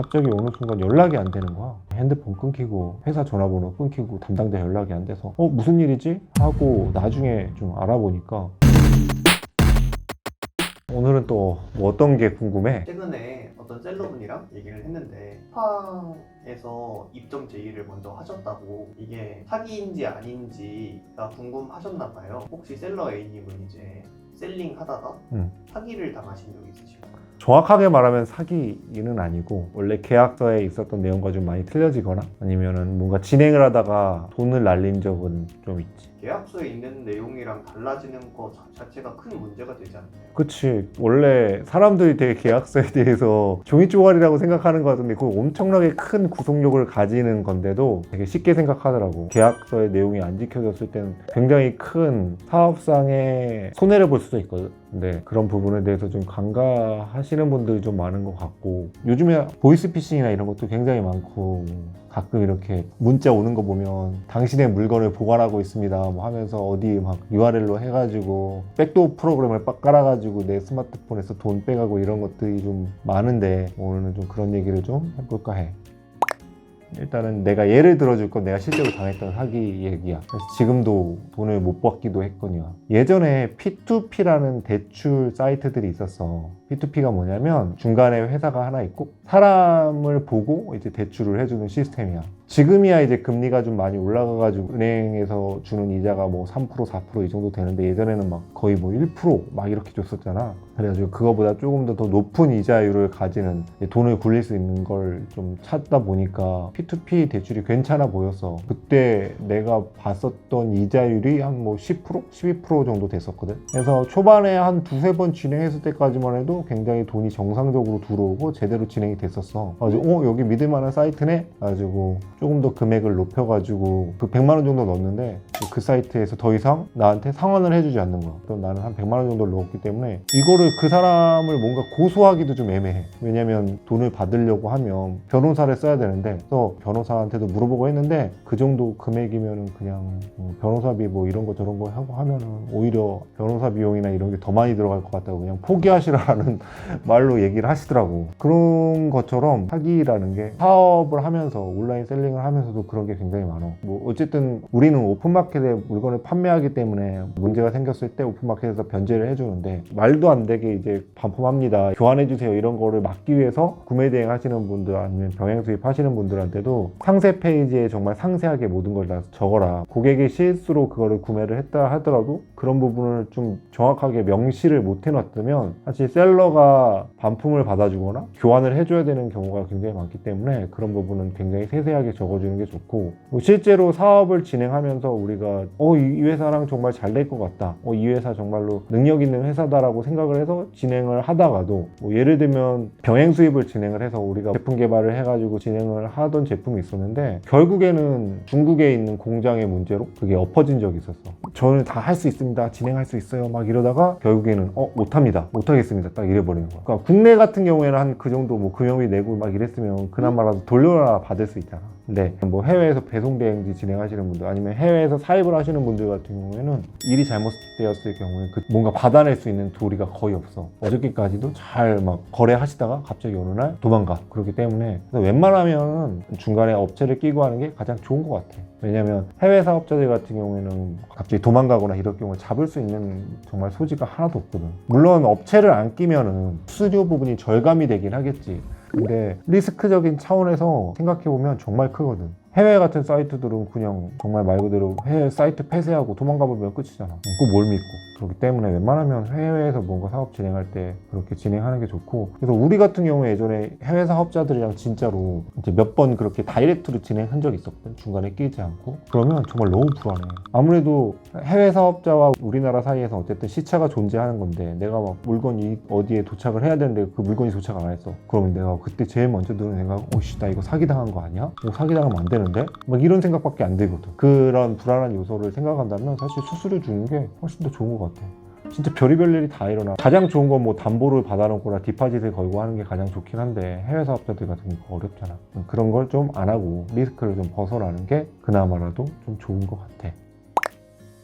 갑자기 어느 순간 연락이 안 되는 거야. 핸드폰 끊기고 회사 전화번호 끊기고 담당자 연락이 안 돼서 무슨 일이지? 하고 나중에 좀 알아보니까 오늘은 또 뭐 어떤 게 궁금해? 최근에 어떤 셀러분이랑 얘기를 했는데 쿠팡에서 입점 제의를 먼저 하셨다고, 이게 사기인지 아닌지가 궁금하셨나 봐요. 혹시 셀러 A님은 이제 셀링 하다가 사기를 당하신 적 있으신가요? 정확하게 말하면 사기는 아니고 원래 계약서에 있었던 내용과 좀 많이 틀려지거나 아니면은 뭔가 진행을 하다가 돈을 날린 적은 좀 있지. 계약서에 있는 내용이랑 달라지는 거 자체가 큰 문제가 되지 않나요? 그치. 원래 사람들이 되게 계약서에 대해서 종이 쪼가리라고 생각하는 것 같은데 그거 엄청나게 큰 구속력을 가지는 건데도 되게 쉽게 생각하더라고. 계약서의 내용이 안 지켜졌을 때는 굉장히 큰 사업상의 손해를 볼 수도 있거든. 근데 그런 부분에 대해서 좀 간과하시는 분들이 좀 많은 것 같고, 요즘에 보이스피싱이나 이런 것도 굉장히 많고, 가끔 이렇게 문자 오는 거 보면 당신의 물건을 보관하고 있습니다 뭐 하면서 어디 막 URL로 해가지고 백도어 프로그램을 빡 깔아가지고 내 스마트폰에서 돈 빼가고 이런 것들이 좀 많은데, 오늘은 좀 그런 얘기를 좀 해볼까 해. 일단은 내가 예를 들어줄 건 내가 실제로 당했던 사기 얘기야. 그래서 지금도 돈을 못 받기도 했거든요. 예전에 P2P라는 대출 사이트들이 있었어. P2P가 뭐냐면 중간에 회사가 하나 있고 사람을 보고 이제 대출을 해주는 시스템이야. 지금이야 이제 금리가 좀 많이 올라가가지고 은행에서 주는 이자가 뭐 3%, 4% 이 정도 되는데, 예전에는 막 거의 뭐 1% 이렇게 줬었잖아. 그래가지고 그거보다 조금 더 높은 이자율을 가지는, 돈을 굴릴 수 있는 걸 좀 찾다 보니까 P2P 대출이 괜찮아 보였어. 그때 내가 봤었던 이자율이 한 뭐 10%? 12% 정도 됐었거든. 그래서 초반에 한 두세 번 진행했을 때까지만 해도 굉장히 돈이 정상적으로 들어오고 제대로 진행이 됐었어. 그래가지고 여기 믿을 만한 사이트네? 그래가지고 조금 더 금액을 높여가지고 그 100만 원 정도 넣었는데, 그 사이트에서 더 이상 나한테 상환을 해주지 않는 거야. 그럼 나는 한 100만 원 정도를 넣었기 때문에 이거를 그 사람을 뭔가 고소하기도 좀 애매해. 왜냐면 돈을 받으려고 하면 변호사를 써야 되는데, 그래서 변호사한테도 물어보고 했는데 그 정도 금액이면은 그냥 변호사비 뭐 이런 거 저런 거 하고 하면은 오히려 변호사 비용이나 이런 게 더 많이 들어갈 것 같다고 그냥 포기하시라는 말로 얘기를 하시더라고. 그런 것처럼 사기라는 게 사업을 하면서, 온라인 셀링을 하면서도 그런 게 굉장히 많아. 뭐 어쨌든 우리는 오픈마켓에 물건을 판매하기 때문에 문제가 생겼을 때 오픈마켓에서 변제를 해주는데, 말도 안 되게 이제 반품합니다, 교환해주세요 이런 거를 막기 위해서 구매 대행 하시는 분들 아니면 병행 수입 하시는 분들한테도 상세 페이지에 정말 상세하게 모든 걸 다 적어라. 고객이 실수로 그거를 구매를 했다 하더라도 그런 부분을 좀 정확하게 명시를 못 해놨으면 사실 셀러가 반품을 받아주거나 교환을 해줘야 되는 경우가 굉장히 많기 때문에 그런 부분은 굉장히 세세하게 적어주는 게 좋고, 실제로 사업을 진행하면서 우리가 이 회사랑 정말 잘 될 것 같다, 이 회사 정말로 능력 있는 회사다라고 생각을 해서 진행을 하다가도, 예를 들면 병행 수입을 진행을 해서 우리가 제품 개발을 해가지고 진행을 하던 제품이 있었는데 결국에는 중국에 있는 공장의 문제로 그게 엎어진 적이 있었어. 저는 다 할 수 있습니다, 진행할 수 있어요 막 이러다가 결국에는 못합니다, 못하겠습니다 딱 이래버리는 거야. 그러니까 국내 같은 경우에는 한 그 정도 뭐 금융비 내고 막 이랬으면 그나마라도 돌려라 받을 수 있잖아. 근데 뭐 해외에서 배송 대행지 진행하시는 분들 아니면 해외에서 사입을 하시는 분들 같은 경우에는 일이 잘못되었을 경우에 뭔가 받아낼 수 있는 도리가 거의 없어. 어저께까지도 잘 막 거래하시다가 갑자기 어느 날 도망가. 그렇기 때문에 웬만하면 중간에 업체를 끼고 하는 게 가장 좋은 것 같아. 왜냐면 해외 사업자들 같은 경우에는 갑자기 도망가거나 이럴 경우에 잡을 수 있는 정말 소지가 하나도 없거든. 물론 업체를 안 끼면은 수수료 부분이 절감이 되긴 하겠지. 근데 리스크적인 차원에서 생각해보면 정말 크거든. 해외 같은 사이트들은 그냥 정말 말 그대로 해외 사이트 폐쇄하고 도망가 버리면 끝이잖아. 그 뭘 믿고. 그렇기 때문에 웬만하면 해외에서 뭔가 사업 진행할 때 그렇게 진행하는 게 좋고, 그래서 우리 같은 경우에 예전에 해외 사업자들이랑 진짜로 이제 몇 번 그렇게 다이렉트로 진행한 적이 있었거든. 중간에 끼지 않고. 그러면 정말 너무 불안해. 아무래도 해외 사업자와 우리나라 사이에서 어쨌든 시차가 존재하는 건데, 내가 막 물건이 어디에 도착을 해야 되는데 그 물건이 도착 안 했어. 그러면 내가 그때 제일 먼저 드는 생각은 나 이거 사기당한 거 아니야? 사기당하면 안 되는데? 막 이런 생각밖에 안 들거든. 그런 불안한 요소를 생각한다면 사실 수수료 주는 게 훨씬 더 좋은 것 같아. 진짜 별의별 일이 다 일어나. 가장 좋은 건 뭐 담보를 받아놓거나 디파짓을 걸고 하는 게 가장 좋긴 한데, 해외 사업자들 같은 경우 어렵잖아. 그런 걸 좀 안 하고 리스크를 좀 벗어나는 게 그나마라도 좀 좋은 것 같아.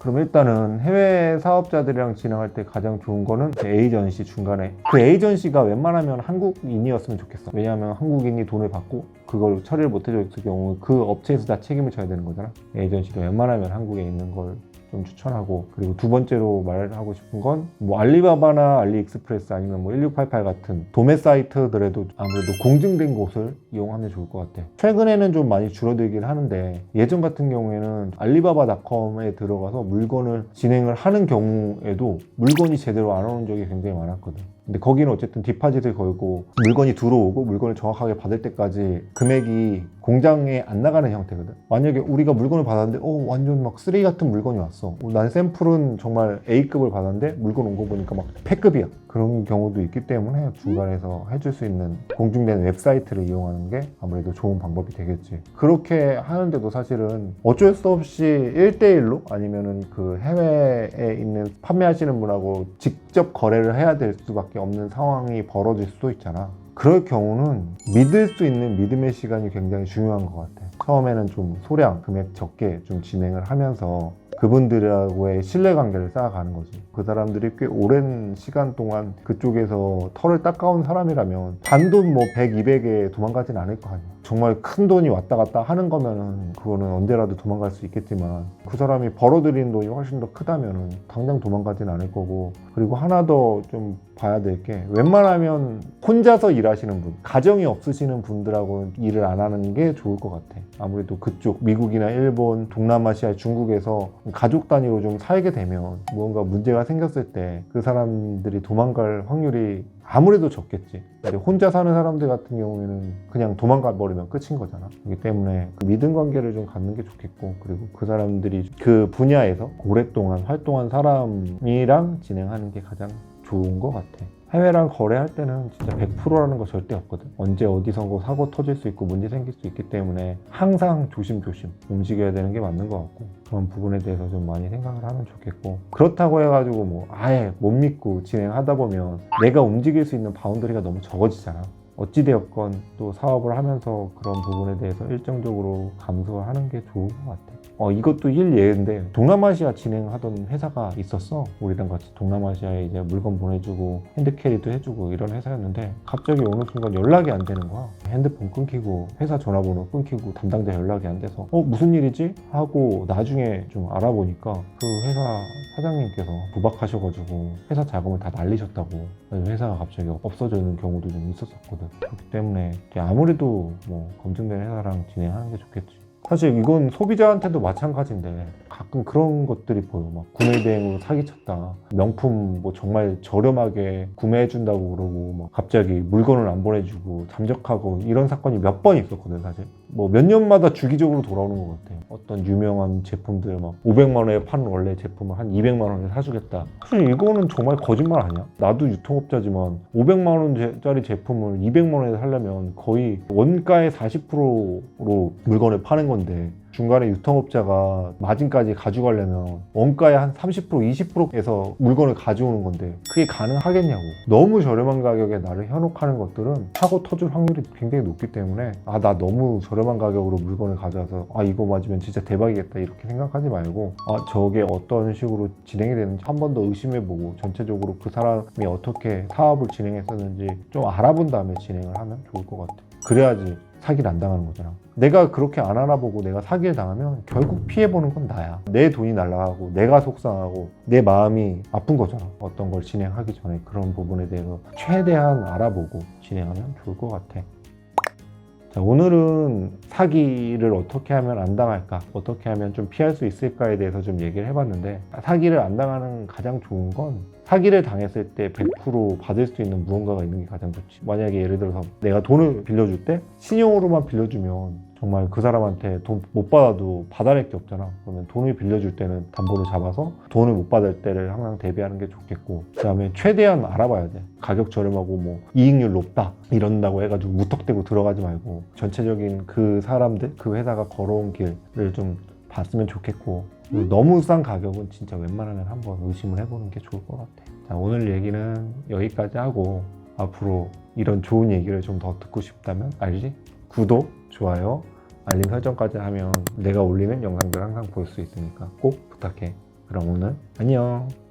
그럼 일단은 해외 사업자들이랑 진행할 때 가장 좋은 거는 에이전시 중간에 그 에이전시가 웬만하면 한국인이었으면 좋겠어. 왜냐하면 한국인이 돈을 받고 그걸 처리를 못 해줬을 경우 그 업체에서 다 책임을 져야 되는 거잖아. 에이전시도 웬만하면 한국에 있는 걸 좀 추천하고, 그리고 두 번째로 말하고 싶은 건 뭐 알리바바나 알리익스프레스 아니면 뭐 1688 같은 도매 사이트들에도 아무래도 공증된 곳을 이용하면 좋을 것 같아. 최근에는 좀 많이 줄어들긴 하는데 예전 같은 경우에는 알리바바닷컴에 들어가서 물건을 진행을 하는 경우에도 물건이 제대로 안 오는 적이 굉장히 많았거든. 근데 거기는 어쨌든 디파짓을 걸고 물건이 들어오고 물건을 정확하게 받을 때까지 금액이 공장에 안 나가는 형태거든. 만약에 우리가 물건을 받았는데 완전 막 쓰레기 같은 물건이 왔어. 난 샘플은 정말 A급을 받았는데 물건 온 거 보니까 막 P급이야. 그런 경우도 있기 때문에 중간에서 해줄 수 있는 공중된 웹사이트를 이용하는 게 아무래도 좋은 방법이 되겠지. 그렇게 하는데도 사실은 어쩔 수 없이 1대1로 아니면은 그 해외에 있는 판매하시는 분하고 직접 거래를 해야 될 수밖에 없는 상황이 벌어질 수도 있잖아. 그럴 경우는 믿을 수 있는 믿음의 시간이 굉장히 중요한 것 같아. 처음에는 좀 소량, 금액 적게 좀 진행을 하면서 그분들하고의 신뢰관계를 쌓아가는 거지. 그 사람들이 꽤 오랜 시간 동안 그쪽에서 털을 닦아온 사람이라면 단돈 뭐 100, 200에 도망가진 않을 거 아니야. 정말 큰 돈이 왔다 갔다 하는 거면은 그거는 언제라도 도망갈 수 있겠지만 그 사람이 벌어들이는 돈이 훨씬 더 크다면은 당장 도망가진 않을 거고. 그리고 하나 더 좀 봐야 될 게, 웬만하면 혼자서 일하시는 분, 가정이 없으시는 분들하고는 일을 안 하는 게 좋을 것 같아. 아무래도 그쪽 미국이나 일본, 동남아시아, 중국에서 가족 단위로 좀 살게 되면 무언가 문제가 생겼을 때 그 사람들이 도망갈 확률이 아무래도 적겠지. 근데 혼자 사는 사람들 같은 경우에는 그냥 도망가 버리면 끝인 거잖아. 그렇기 때문에 그 믿음 관계를 좀 갖는 게 좋겠고, 그리고 그 사람들이 그 분야에서 오랫동안 활동한 사람이랑 진행하는 게 가장 좋은 것 같아. 해외랑 거래할 때는 진짜 100%라는 거 절대 없거든. 언제 어디서 사고 터질 수 있고 문제 생길 수 있기 때문에 항상 조심조심 움직여야 되는 게 맞는 것 같고, 그런 부분에 대해서 좀 많이 생각을 하면 좋겠고, 그렇다고 해가지고 뭐 아예 못 믿고 진행하다 보면 내가 움직일 수 있는 바운더리가 너무 적어지잖아. 어찌되었건 또 사업을 하면서 그런 부분에 대해서 일정적으로 감수하는 게 좋은 것 같아. 이것도 일예인데 동남아시아 진행하던 회사가 있었어. 우리랑 같이 동남아시아에 이제 물건 보내주고 핸드캐리도 해주고 이런 회사였는데 갑자기 어느 순간 연락이 안 되는 거야. 핸드폰 끊기고 회사 전화번호 끊기고 담당자 연락이 안 돼서 무슨 일이지? 하고 나중에 좀 알아보니까 그 회사 사장님께서 구박하셔가지고 회사 자금을 다 날리셨다고. 그래서 회사가 갑자기 없어지는 경우도 좀 있었었거든. 그렇기 때문에 아무래도 뭐 검증된 회사랑 진행하는 게 좋겠지. 사실 이건 소비자한테도 마찬가지인데 가끔 그런 것들이 보여. 막 구매 대행으로 사기쳤다, 명품 뭐 정말 저렴하게 구매해준다고 그러고 막 갑자기 물건을 안 보내주고 잠적하고 이런 사건이 몇 번 있었거든. 사실 뭐 몇 년마다 주기적으로 돌아오는 것 같아. 어떤 유명한 제품들 막 500만 원에 파는 원래 제품을 한 200만 원에 사주겠다. 사실 이거는 정말 거짓말 아니야? 나도 유통업자지만 500만 원짜리 제품을 200만 원에 사려면 거의 원가의 40%로 물건을 파는 건데, 중간에 유통업자가 마진까지 가져가려면 원가의 한 30%, 20%에서 물건을 가져오는 건데 그게 가능하겠냐고. 너무 저렴한 가격에 나를 현혹하는 것들은 사고 터질 확률이 굉장히 높기 때문에 나 너무 저렴한 가격으로 물건을 가져와서 이거 맞으면 진짜 대박이겠다 이렇게 생각하지 말고 저게 어떤 식으로 진행이 되는지 한 번 더 의심해보고 전체적으로 그 사람이 어떻게 사업을 진행했었는지 좀 알아본 다음에 진행을 하면 좋을 것 같아. 그래야지 사기를 안 당하는 거잖아. 내가 그렇게 안 알아보고 내가 사기를 당하면 결국 피해보는 건 나야. 내 돈이 날아가고 내가 속상하고 내 마음이 아픈 거잖아. 어떤 걸 진행하기 전에 그런 부분에 대해서 최대한 알아보고 진행하면 좋을 것 같아. 자, 오늘은 사기를 어떻게 하면 안 당할까, 어떻게 하면 좀 피할 수 있을까에 대해서 좀 얘기를 해봤는데, 사기를 안 당하는 가장 좋은 건 사기를 당했을 때 100% 받을 수 있는 무언가가 있는 게 가장 좋지. 만약에 예를 들어서 내가 돈을 빌려줄 때 신용으로만 빌려주면 정말 그 사람한테 돈 못 받아도 받아낼 게 없잖아. 그러면 돈을 빌려줄 때는 담보를 잡아서 돈을 못 받을 때를 항상 대비하는 게 좋겠고, 그 다음에 최대한 알아봐야 돼. 가격 저렴하고 뭐 이익률 높다 이런다고 해가지고 무턱대고 들어가지 말고 전체적인 그 사람들, 그 회사가 걸어온 길을 좀 봤으면 좋겠고, 너무 싼 가격은 진짜 웬만하면 한번 의심을 해보는 게 좋을 것 같아. 자, 오늘 얘기는 여기까지 하고, 앞으로 이런 좋은 얘기를 좀 더 듣고 싶다면 알지? 구독, 좋아요, 알림 설정까지 하면 내가 올리는 영상들 항상 볼 수 있으니까 꼭 부탁해. 그럼 오늘 안녕.